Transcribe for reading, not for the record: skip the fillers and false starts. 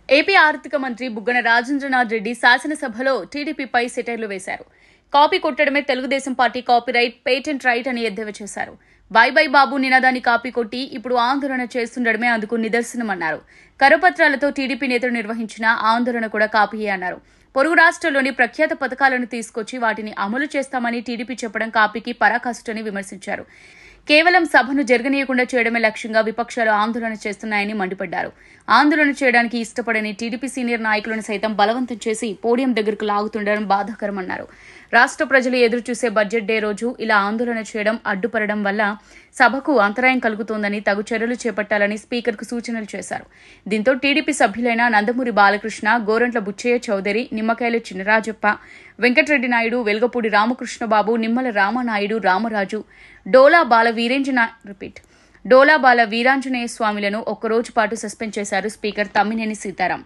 AP ఆర్థిక మంత్రి బుగ్గన రాజేంద్రనాథ్ రెడ్డి శాసనసభలో టీడీపీపై సెటైర్లు వేశారు. Copy కొట్టడమే Telugu Desam party copyright, patent right అని ఎద్దేవా చేశారు. బై బై బాబు నినాదాన్ని కాపీ కొట్టి ఇప్పుడు ఆందోళన చేస్తుండడమే అందుకు నిదర్శనమన్నారు. కరపత్రాలతో టీడీపీ నేతలు నిర్వహించిన ఆందోళన కూడా కాపీయే అన్నారు. పొరుగు రాష్ట్రాల్లోని ప్రఖ్యాత పథకాలను తీసుకొచ్చి వాటిని అమలు చేస్తామని టీడీపీ చెప్పడం కాపీకి పరాకాష్ఠని విమర్శించారు. కేవలం సభను జరగనీయకుండా చేయడమే లక్ష్యంగా విపక్షాలు ఆందోళన చేస్తున్నాయని మండిపడ్డారు. ఆందోళన చేయడానికి ఇష్టపడని టీడీపీ సీనియర్ నాయకులను సైతం బలవంతం చేసి పోడియం దగ్గరకు లాగుతుండడం బాధాకరమన్నారు. రాష్ట్ర ప్రజలు ఎదురుచూసే బడ్జెట్ డే రోజు ఇలా ఆందోళన చేయడం అడ్డుపడడం వల్ల సభకు అంతరాయం కలుగుతోందని తగు చర్యలు చేపట్టాలని స్పీకర్కు సూచనలు చేశారు. దీంతో టీడీపీ సభ్యులైన నందమూరి బాలకృష్ణ, గోరంట్ల బుచ్చయ్య చౌదరి, నిమ్మకాయల చినరాజప్ప, వెంకటరెడ్డి నాయుడు, వెల్గపూడి రామకృష్ణబాబు, నిమ్మల రామనాయుడు, రామరాజు, డోలా బాల వీరాంజనేయ స్వామిలను ఒక్కరోజు పాటు సస్పెండ్ చేశారు స్పీకర్ తమ్మినేని సీతారాం.